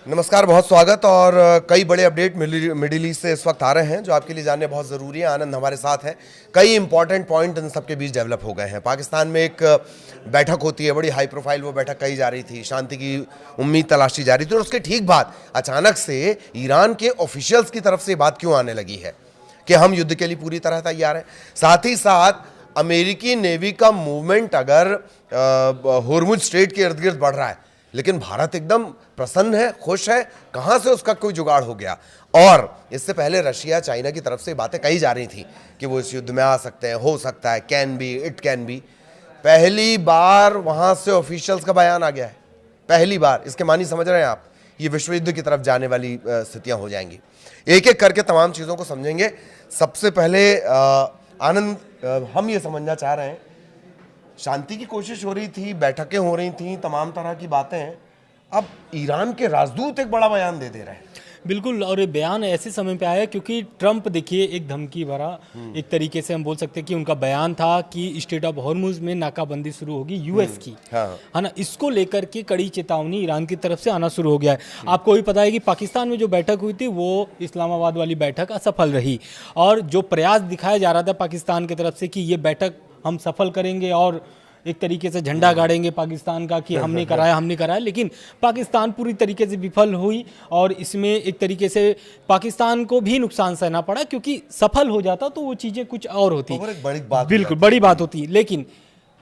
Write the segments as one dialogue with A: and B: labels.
A: नमस्कार, बहुत स्वागत। और कई बड़े अपडेट मिडिल ईस्ट से इस वक्त आ रहे हैं जो आपके लिए जानने बहुत ज़रूरी है। आनंद हमारे साथ है। कई इंपॉर्टेंट पॉइंट इन सबके बीच डेवलप हो गए हैं। पाकिस्तान में एक बैठक होती है, बड़ी हाई प्रोफाइल वो बैठक कही जा रही थी, शांति की उम्मीद तलाशी जा रही थी, और उसके ठीक बाद अचानक से ईरान के ऑफिशियल्स की तरफ से बात क्यों आने लगी है कि हम युद्ध के लिए पूरी तरह तैयार हैं। साथ ही साथ अमेरिकी नेवी का मूवमेंट अगर होर्मुज स्ट्रेट के इर्द गिर्द बढ़ रहा है, लेकिन भारत एकदम प्रसन्न है, खुश है, कहां से उसका कोई जुगाड़ हो गया। और इससे पहले रशिया चाइना की तरफ से बातें कही जा रही थी कि वो इस युद्ध में आ सकते हैं, हो सकता है, can be, it can be. पहली बार वहां से ऑफिशियल्स का बयान आ गया है, पहली बार। इसके मानी समझ रहे हैं आप, ये विश्व युद्ध की तरफ जाने वाली स्थितियां हो जाएंगी। एक एक करके तमाम चीजों को समझेंगे। सबसे पहले आनंद, हम ये समझना चाह रहे हैं, शांति की कोशिश हो रही थी, बैठकें हो रही थी, तमाम तरह की बातें हैं, अब ईरान के राजदूत एक बड़ा बयान दे रहे हैं।
B: बिल्कुल, और ये बयान ऐसे समय पे आया क्योंकि ट्रंप, देखिए, एक धमकी भरा, एक तरीके से हम बोल सकते हैं कि उनका बयान था कि स्टेट ऑफ हॉर्मुज में नाकाबंदी शुरू होगी यूएस की, है ना। इसको लेकर के कड़ी चेतावनी ईरान की तरफ से आना शुरू हो गया है। आपको भी पता है कि पाकिस्तान में जो बैठक हुई थी वो इस्लामाबाद वाली बैठक असफल रही, और जो प्रयास दिखाया जा रहा था पाकिस्तान की तरफ से कि ये बैठक हम सफल करेंगे और एक तरीके से झंडा गाड़ेंगे पाकिस्तान का कि हमने कराया, लेकिन पाकिस्तान पूरी तरीके से विफल हुई, और इसमें एक तरीके से पाकिस्तान को भी नुकसान सहना पड़ा, क्योंकि सफल हो जाता तो वो चीज़ें कुछ और होती, बिल्कुल बड़ी बात होती। लेकिन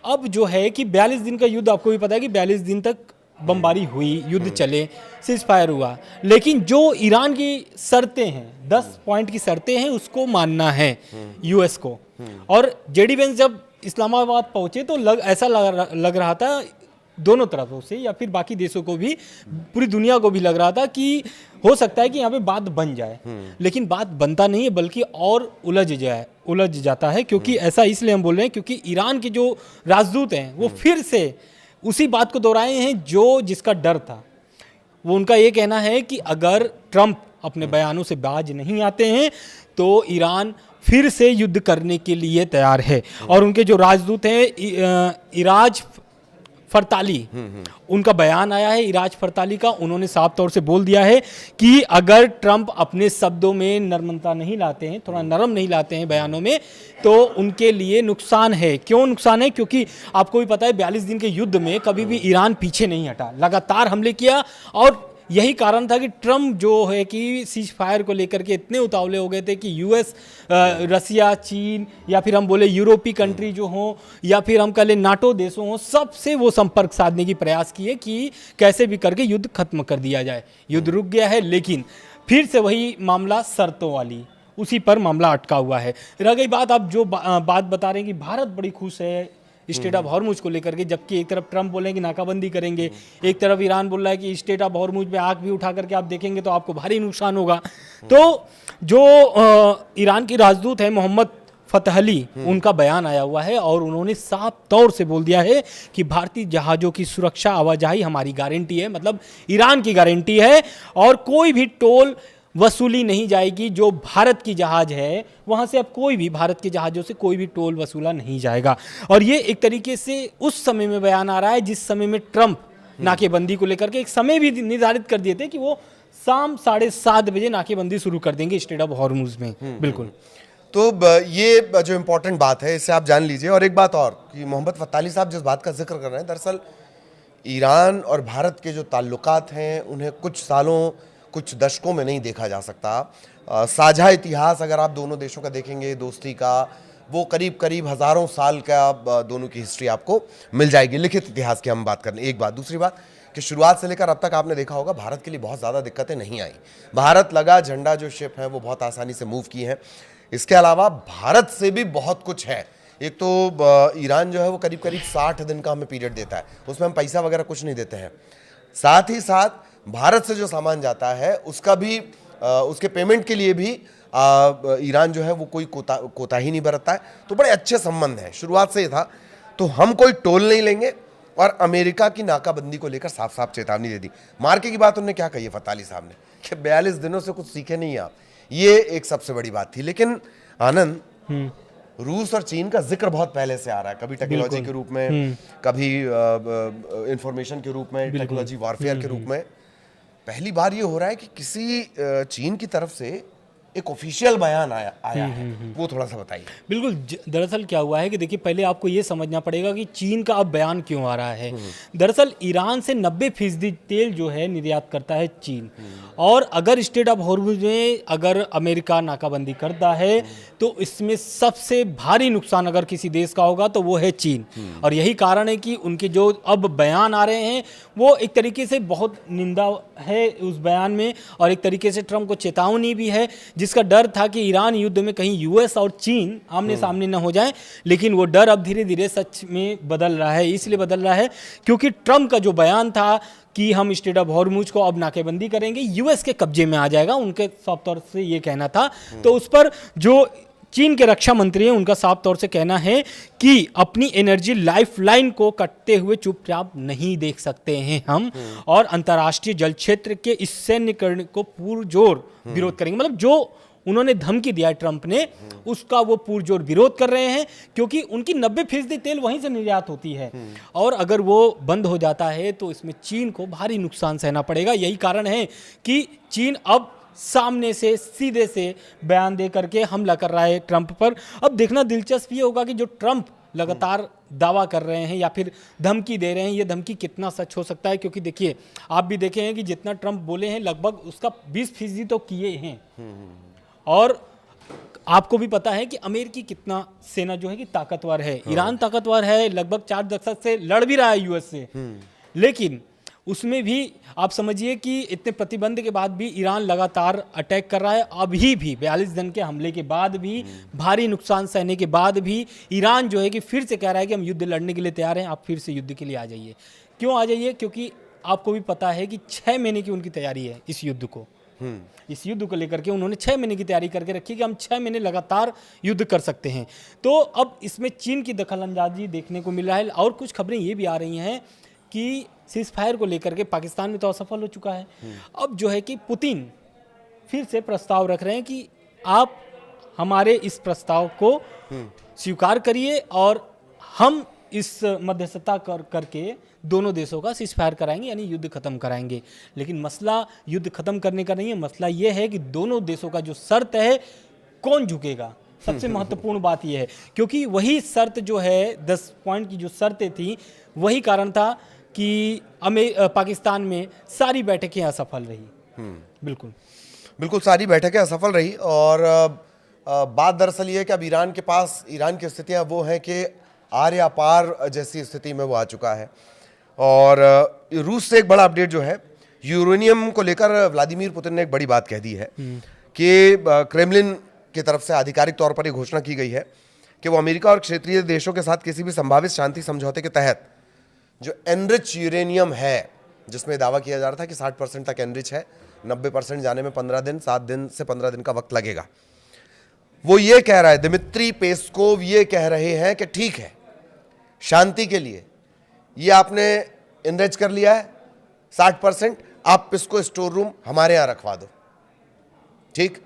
B: अब जो है कि 42 दिन का युद्ध, आपको भी पता है कि 42 दिन तक बमबारी हुई, युद्ध चले, सीज फायर हुआ, लेकिन जो ईरान की शर्तें हैं, 10 पॉइंट की शर्तें हैं, उसको मानना है यूएस को। और जेडी वेंस जब इस्लामाबाद पहुंचे तो ऐसा लग रहा था दोनों तरफों से, या फिर बाकी देशों को भी, पूरी दुनिया को भी लग रहा था कि हो सकता है कि यहाँ पे बात बन जाए, लेकिन बात बनता नहीं है, बल्कि और उलझ जाता है। क्योंकि ऐसा इसलिए हम बोल रहे हैं क्योंकि ईरान के जो राजदूत हैं वो फिर से उसी बात को दोहराए हैं जिसका डर था। वो उनका ये कहना है कि अगर ट्रंप अपने बयानों से बाज नहीं आते हैं तो ईरान फिर से युद्ध करने के लिए तैयार है। और उनके जो राजदूत हैं इराज फरताली, उनका बयान आया है इराज फरताली का। उन्होंने साफ तौर से बोल दिया है कि अगर ट्रंप अपने शब्दों में नर्मता नहीं लाते हैं, थोड़ा नरम नहीं लाते हैं बयानों में, तो उनके लिए नुकसान है। क्यों नुकसान है? क्योंकि आपको भी पता है 42 दिन के युद्ध में कभी भी ईरान पीछे नहीं हटा, लगातार हमले किया, और यही कारण था कि ट्रंप जो है कि सीज फायर को लेकर के इतने उतावले हो गए थे कि यूएस, रसिया, चीन, या फिर हम बोले यूरोपीय कंट्री जो हों, या फिर हम कह लें नाटो देशों हों, सबसे वो संपर्क साधने की प्रयास किए कि कैसे भी करके युद्ध खत्म कर दिया जाए। युद्ध रुक गया है, लेकिन फिर से वही मामला शर्तों वाली, उसी पर मामला अटका हुआ है। रह गई बात, आप जो बात बता रहे हैं कि भारत बड़ी खुश है स्टेट ऑफ हॉर्मुज को लेकर के, जबकि एक तरफ ट्रंप बोल रहे हैं कि नाकाबंदी करेंगे, एक तरफ ईरान बोल रहा है कि स्टेट ऑफ हॉर्मुज में आग भी उठा करके आप देखेंगे तो आपको भारी नुकसान होगा। तो जो ईरान के राजदूत हैं मोहम्मद फतहली, उनका बयान आया हुआ है, और उन्होंने साफ तौर से बोल दिया है कि भारतीय जहाज़ों की सुरक्षा आवाजाही हमारी गारंटी है, मतलब ईरान की गारंटी है, और कोई भी टोल वसूली नहीं जाएगी। जो भारत की जहाज है वहां से अब कोई भी, भारत के जहाज़ों से कोई भी टोल वसूला नहीं जाएगा। और ये एक तरीके से उस समय में बयान आ रहा है जिस समय में ट्रंप नाकेबंदी को लेकर के एक समय भी निर्धारित कर दिए थे कि वो शाम 7:30 बजे नाकेबंदी शुरू कर देंगे स्टेट ऑफ हॉर्मुज में। बिल्कुल,
A: तो ये जो इम्पोर्टेंट बात है इससे आप जान लीजिए। और एक बात और कि मोहम्मद फताली साहब जिस बात का जिक्र कर रहे हैं, दरअसल ईरान और भारत के जो ताल्लुकात हैं उन्हें कुछ सालों, कुछ दशकों में नहीं देखा जा सकता। साझा इतिहास अगर आप दोनों देशों का देखेंगे दोस्ती का, वो करीब करीब हज़ारों साल का दोनों की हिस्ट्री आपको मिल जाएगी, लिखित इतिहास की हम बात कर लें। एक बात, दूसरी बात कि शुरुआत से लेकर अब तक आपने देखा होगा भारत के लिए बहुत ज़्यादा दिक्कतें नहीं आई। भारत लगा झंडा, जो शिप है वो बहुत आसानी से मूव की हैं। इसके अलावा भारत से भी बहुत कुछ है। एक तो ईरान जो है वो करीब करीब 60 दिन का हमें पीरियड देता है, उसमें हम पैसा वगैरह कुछ नहीं देते हैं। साथ ही साथ भारत से जो सामान जाता है उसका भी, उसके पेमेंट के लिए भी ईरान जो है वो कोई कोताही नहीं बरतता है। तो बड़े अच्छे संबंध हैं, शुरुआत से ही था। तो हम कोई टोल नहीं लेंगे, और अमेरिका की नाकाबंदी को लेकर साफ साफ चेतावनी दे दी। मार्के की बात उन्होंने क्या कही है फताली साहब ने कि 42 दिनों से कुछ सीखे नहीं आप, ये एक सबसे बड़ी बात थी। लेकिन आनंद, रूस और चीन का जिक्र बहुत पहले से आ रहा है, कभी टेक्नोलॉजी के रूप में, कभी इंफॉर्मेशन के रूप में, टेक्नोलॉजी वॉरफेयर के रूप में। पहली बार ये हो रहा है कि किसी चीन की तरफ से एक ऑफिशियल बयान आया है, वो थोड़ा सा बताइए।
B: बिल्कुल, दरअसल क्या हुआ है कि देखिए, पहले आपको ये समझना पड़ेगा कि चीन का अब बयान क्यों आ रहा है। दरअसल ईरान से 90% तेल जो है निर्यात करता है चीन, और अगर स्ट्रेट ऑफ हॉर्मुज में अगर अमेरिका नाकाबंदी करता है तो इसमें सबसे भारी नुकसान अगर किसी देश का होगा तो वो है चीन। और यही कारण है कि उनके जो अब बयान आ रहे हैं वो एक तरीके से बहुत निंदा है उस बयान में, और एक तरीके से ट्रम्प को चेतावनी भी है, जिसका डर था कि ईरान युद्ध में कहीं यूएस और चीन आमने सामने न हो जाएं। लेकिन वो डर अब धीरे धीरे सच में बदल रहा है। इसलिए बदल रहा है क्योंकि ट्रम्प का जो बयान था कि हम स्ट्रेट ऑफ हॉर्मुज को अब नाकेबंदी करेंगे, यूएस के कब्जे में आ जाएगा, उनके साफ तौर से ये कहना था। तो उस पर जो चीन के रक्षा मंत्री हैं उनका साफ तौर से कहना है कि अपनी एनर्जी लाइफलाइन को कटते हुए चुपचाप नहीं देख सकते हैं हम, और अंतर्राष्ट्रीय जल क्षेत्र के इस सैन्यकरण को पुरजोर विरोध करेंगे। मतलब जो उन्होंने धमकी दिया है ट्रंप ने, उसका वो पुरजोर विरोध कर रहे हैं, क्योंकि उनकी 90% तेल वहीं से निर्यात होती है, और अगर वो बंद हो जाता है तो इसमें चीन को भारी नुकसान सहना पड़ेगा। यही कारण है कि चीन अब सामने से सीधे से बयान दे करके हमला कर रहा है ट्रंप पर। अब देखना दिलचस्प ये होगा कि जो ट्रंप लगातार दावा कर रहे हैं या फिर धमकी दे रहे हैं, ये धमकी कितना सच हो सकता है, क्योंकि देखिए आप भी देखे हैं कि जितना ट्रंप बोले हैं लगभग उसका 20% तो किए हैं। और आपको भी पता है कि अमेरिकी कितना सेना जो है कि ताकतवर है, ईरान ताकतवर है, लगभग 4 दशक से लड़ भी रहा है यूएस से, लेकिन उसमें भी आप समझिए कि इतने प्रतिबंध के बाद भी ईरान लगातार अटैक कर रहा है। अभी भी 42 दिन के हमले के बाद भी, भारी नुकसान सहने के बाद भी ईरान जो है कि फिर से कह रहा है कि हम युद्ध लड़ने के लिए तैयार हैं, आप फिर से युद्ध के लिए आ जाइए। क्यों आ जाइए? क्योंकि आपको भी पता है कि 6 महीने की उनकी तैयारी है इस युद्ध को। इस युद्ध को लेकर के उन्होंने 6 महीने की तैयारी करके रखी कि हम 6 महीने लगातार युद्ध कर सकते हैं। तो अब इसमें चीन की दखलंदाजी देखने को मिल रहा है, और कुछ खबरें ये भी आ रही हैं कि सीज फायर को लेकर के पाकिस्तान में तो असफल हो चुका है। अब जो है कि पुतिन फिर से प्रस्ताव रख रहे हैं कि आप हमारे इस प्रस्ताव को स्वीकार करिए और हम इस मध्यस्थता करके दोनों देशों का सीज फायर कराएंगे, यानी युद्ध खत्म कराएंगे। लेकिन मसला युद्ध खत्म करने का नहीं है, मसला ये है कि दोनों देशों का जो शर्त है कौन झुकेगा। सबसे महत्वपूर्ण बात यह है, क्योंकि वही शर्त जो है 10 पॉइंट की जो शर्तें थी, वही कारण था कि पाकिस्तान में सारी बैठकें असफल रही। बिल्कुल
A: सारी बैठकें असफल रही। और बात दरअसल ये है कि अब ईरान के पास, ईरान की स्थितियां वो हैं कि आर या पार जैसी स्थिति में वो आ चुका है। और रूस से एक बड़ा अपडेट जो है, यूरेनियम को लेकर व्लादिमीर पुतिन ने एक बड़ी बात कह दी है कि क्रेमलिन की तरफ से आधिकारिक तौर पर यह घोषणा की गई है कि वो अमेरिका और क्षेत्रीय देशों के साथ किसी भी संभावित शांति समझौते के तहत जो एनरिच यूरेनियम है, जिसमें दावा किया जा रहा था कि 60% तक एनरिच है, 90% जाने में 15 दिन, 7 दिन से 15 दिन का वक्त लगेगा, वो ये कह रहा है, दिमित्री पेस्कोव ये कह रहे हैं कि ठीक है, शांति के लिए ये आपने एनरिच कर लिया है 60%, आप इसको स्टोर रूम हमारे यहां रखवा दो, ठीक,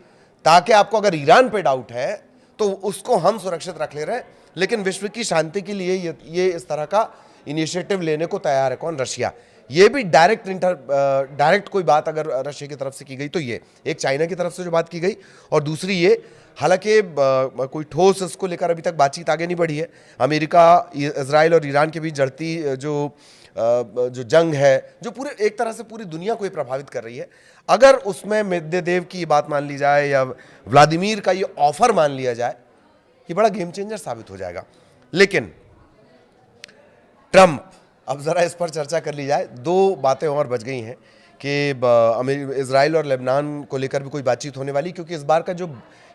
A: ताकि आपको अगर ईरान पे डाउट है तो उसको हम सुरक्षित रख ले रहे हैं, लेकिन विश्व की शांति के लिए ये इस तरह का इनिशिएटिव लेने को तैयार है। कौन? रशिया। ये भी डायरेक्ट कोई बात अगर रशिया की तरफ से की गई तो ये एक चाइना की तरफ से जो बात की गई, और दूसरी ये, हालांकि कोई ठोस इसको लेकर अभी तक बातचीत आगे नहीं बढ़ी है। अमेरिका, इजराइल और ईरान के बीच जड़ती जो जंग है, जो पूरे एक तरह से पूरी दुनिया को ये प्रभावित कर रही है, अगर उसमें मेदवेदेव की बात मान ली जाए या व्लादिमीर का ये ऑफर मान लिया जाए, ये बड़ा गेम चेंजर साबित हो जाएगा। लेकिन ट्रंप, अब जरा इस पर चर्चा कर ली जाए। 2 बातें और बच गई हैं कि इजराइल और लेबनान को लेकर भी कोई बातचीत होने वाली, क्योंकि इस बार का जो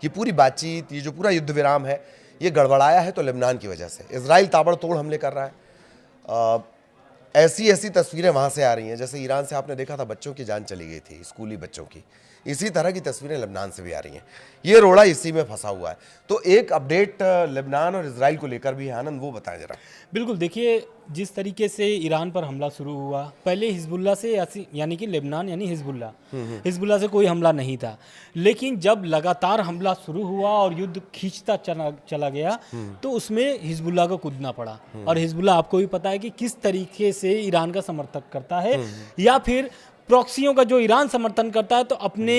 A: ये पूरी बातचीत, ये जो पूरा युद्ध विराम है, ये गड़बड़ाया है तो लेबनान की वजह से। इजराइल ताबड़तोड़ हमले कर रहा है। ऐसी तस्वीरें वहाँ से आ रही हैं, जैसे ईरान से आपने देखा था बच्चों की जान चली गई थी, स्कूली बच्चों की, इसी तरह की तस्वीरें लेबनान से भी आ रही हैं। ये रोड़ा इसी में फंसा हुआ है। तो एक अपडेट लेबनान और इजराइल को लेकर भी है, आनंद, वो बताएं जरा।
B: बिल्कुल, देखिए जिस तरीके से ईरान पर हमला शुरू हुआ, पहले हिजबुल्ला से, यानी कि लेबनान यानी हिजबुल्ला से कोई हमला नहीं था, लेकिन जब लगातार हमला शुरू हुआ और युद्ध खींचता चला गया तो उसमें हिजबुल्ला को कूदना पड़ा। और हिजबुल्ला आपको भी पता है कि किस तरीके से ईरान का समर्थन करता है, या फिर प्रॉक्सियों का जो ईरान समर्थन करता है, तो अपने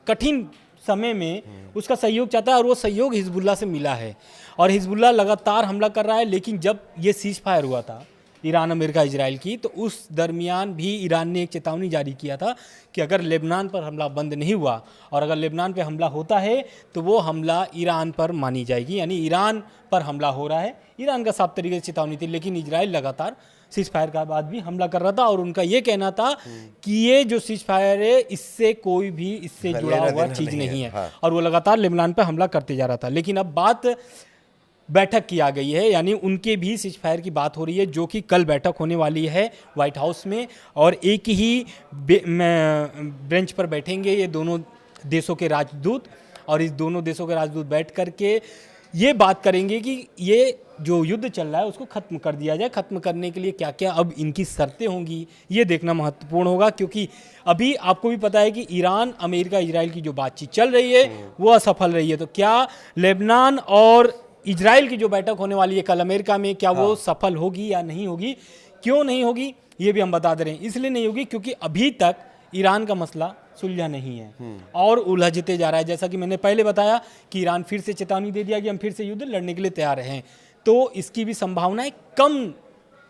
B: कठिन समय में उसका सहयोग चाहता है, और वो सहयोग हिजबुल्लाह से मिला है, और हिजबुल्लाह लगातार हमला कर रहा है। लेकिन जब ये सीज फायर हुआ था ईरान, अमेरिका, इजराइल की, तो उस दरमियान भी ईरान ने एक चेतावनी जारी किया था कि अगर लेबनान पर हमला बंद नहीं हुआ, और अगर लेबनान पे हमला होता है तो वो हमला ईरान पर मानी जाएगी, यानी ईरान पर हमला हो रहा है। ईरान का साफ तरीके से चेतावनी थी, लेकिन इजराइल लगातार सीज फायर के बाद भी हमला कर रहा था, और उनका ये कहना था कि ये जो सीज फायर है इससे कोई भी इससे जुड़ा हुआ चीज़ नहीं है,
A: हाँ।
B: और वो लगातार लेबनान पर हमला करते जा रहा था। लेकिन अब बात बैठक की आ गई है, यानी उनके भी सीज फायर की बात हो रही है, जो कि कल बैठक होने वाली है व्हाइट हाउस में, और एक ही बेंच पर बैठेंगे ये दोनों देशों के राजदूत, और इस दोनों देशों के राजदूत बैठ करके ये बात करेंगे कि ये जो युद्ध चल रहा है उसको खत्म कर दिया जाए। खत्म करने के लिए क्या क्या अब इनकी शर्तें होंगी, ये देखना महत्वपूर्ण होगा, क्योंकि अभी आपको भी पता है कि ईरान, अमेरिका, इजराइल की जो बातचीत चल रही है वो असफल रही है। तो क्या लेबनान और इजराइल की जो बैठक होने वाली है कल अमेरिका में, क्या वो सफल होगी या नहीं होगी? क्यों नहीं होगी ये भी हम बता दे रहे हैं। इसलिए नहीं होगी क्योंकि अभी तक ईरान का मसला सुलझा नहीं है और उलझते जा रहा है। जैसा कि मैंने पहले बताया कि ईरान फिर से चेतावनी दे दिया कि हम फिर से युद्ध लड़ने के लिए तैयार हैं, तो इसकी भी संभावनाएं कम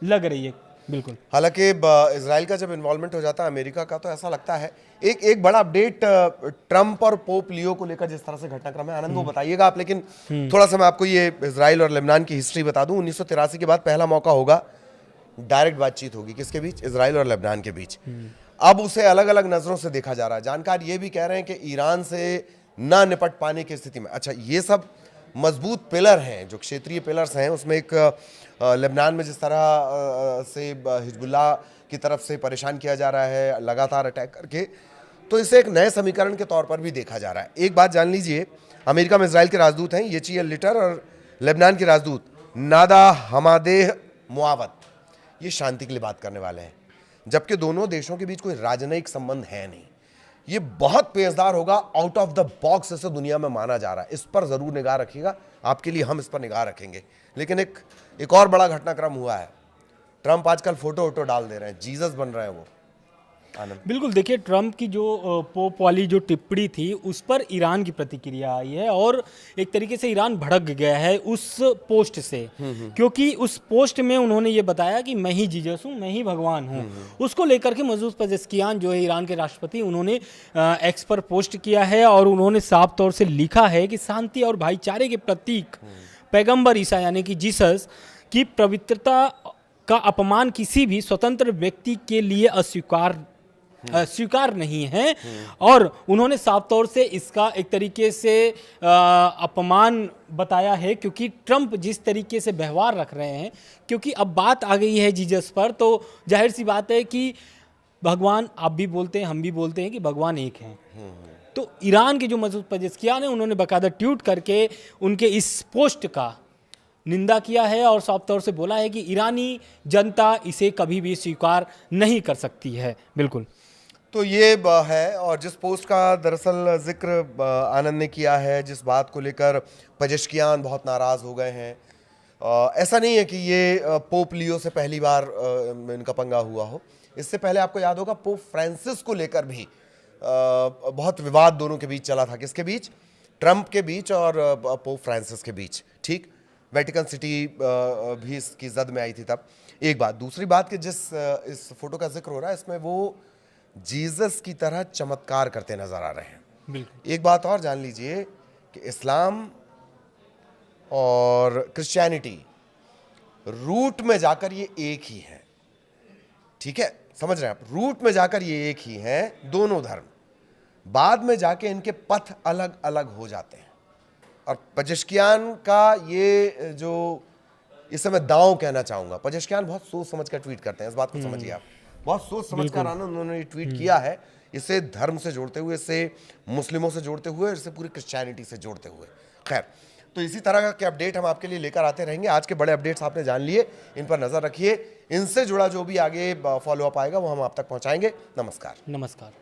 B: लग रही है। बिल्कुल।
A: हालांकि इजराइल का जब इन्वॉल्वमेंट हो जाता है अमेरिका का, तो ऐसा लगता है एक बड़ा अपडेट ट्रंप और पोप लियो को लेकर जिस तरह से घटनाक्रम है, आनंद वो बताइएगा आप। लेकिन थोड़ा सा मैं आपको ये इजराइल और लेबनान की हिस्ट्री बता दूं। 1983 के बाद पहला मौका होगा, डायरेक्ट बातचीत होगी किसके बीच? इजराइल और लेबनान के बीच। अब उसे अलग अलग नजरों से देखा जा रहा है। जानकार ये भी कह रहे हैं कि ईरान से ना निपट पाने की स्थिति में, अच्छा ये सब मजबूत पिलर हैं, जो क्षेत्रीय पिलर्स हैं, उसमें एक लेबनान में जिस तरह से हिजबुल्लाह की तरफ से परेशान किया जा रहा है लगातार अटैक करके, तो इसे एक नए समीकरण के तौर पर भी देखा जा रहा है। एक बात जान लीजिए, अमेरिका में इजराइल के राजदूत हैं येचियल लिटर और लेबनान के राजदूत नादा हमादेह मुआवत, ये शांति के लिए बात करने वाले हैं, जबकि दोनों देशों के बीच कोई राजनयिक संबंध है नहीं। ये बहुत पेचदार होगा, आउट ऑफ द बॉक्स इसे दुनिया में माना जा रहा है। इस पर जरूर निगाह रखिएगा, आपके लिए हम इस पर निगाह रखेंगे। लेकिन एक और बड़ा घटनाक्रम हुआ है। ट्रंप आजकल फोटो डाल दे रहे हैं, जीसस बन रहे हैं वो। आनंद।
B: बिल्कुल, देखिए ट्रंप की जो पोप वाली जो टिप्पणी थी उस पर ईरान की प्रतिक्रिया आई है, और एक तरीके से ईरान भड़क गया है उस पोस्ट से, क्योंकि उस पोस्ट में उन्होंने ये बताया कि मैं ही जीसस हूँ, मैं ही भगवान हूँ। उसको लेकर के मसूद पेजेश्कियान जो है ईरान के राष्ट्रपति, उन्होंने एक्स पर पोस्ट किया है, और उन्होंने साफ तौर से लिखा है कि शांति और भाईचारे के प्रतीक पैगंबर ईसा यानी कि जीसस की पवित्रता का अपमान किसी भी स्वतंत्र व्यक्ति के लिए स्वीकार नहीं है। और उन्होंने साफ तौर से इसका एक तरीके से अपमान बताया है, क्योंकि ट्रंप जिस तरीके से व्यवहार रख रहे हैं, क्योंकि अब बात आ गई है जीसस पर, तो जाहिर सी बात है कि भगवान, आप भी बोलते हैं, हम भी बोलते हैं कि भगवान एक हैं। तो ईरान के जो मसूद पेजेश्कियान है, उन्होंने बाकायदा ट्वीट करके उनके इस पोस्ट का निंदा किया है, और साफ तौर से बोला है कि ईरानी जनता इसे कभी भी स्वीकार नहीं कर सकती है। बिल्कुल।
A: तो ये है, और जिस पोस्ट का दरअसल जिक्र आनंद ने किया है, जिस बात को लेकर पेजेश्कियान बहुत नाराज हो गए हैं, ऐसा नहीं है कि ये पोप लियो से पहली बार इनका पंगा हुआ हो। इससे पहले आपको याद होगा पोप फ्रांसिस को लेकर भी बहुत विवाद दोनों के बीच चला था। किसके बीच? ट्रंप के बीच और पोप फ्रांसिस के बीच। ठीक, वेटिकन सिटी भी इसकी जद में आई थी तब। एक बात। दूसरी बात कि जिस इस फोटो का जिक्र हो रहा है, इसमें वो जीसस की तरह चमत्कार करते नजर आ रहे हैं।
B: बिल्कुल।
A: एक बात और जान लीजिए कि इस्लाम और क्रिश्चियनिटी रूट में जाकर ये एक ही है। ठीक है, समझ रहे हैं आप? रूट में जाकर ये एक ही हैं दोनों धर्म, बाद में जाके इनके पथ अलग अलग हो जाते हैं। और पेजेश्कियान का ये जो, इसे मैं दांव कहना चाहूंगा, पेजेश्कियान बहुत सोच समझ कर ट्वीट करते हैं, इस बात को समझिए आप। बहुत सोच समझ कर आनंद उन्होंने ट्वीट किया है, इसे धर्म से जोड़ते हुए, इसे मुस्लिमों से जोड़ते हुए, इसे पूरी क्रिश्चियनिटी से जोड़ते हुए। खैर, तो इसी तरह के अपडेट हम आपके लिए लेकर आते रहेंगे। आज के बड़े अपडेट्स आपने जान लिए, इन पर नजर रखिए। इनसे जुड़ा जो भी आगे फॉलोअप आएगा वो हम आप तक पहुंचाएंगे। नमस्कार।
B: नमस्कार।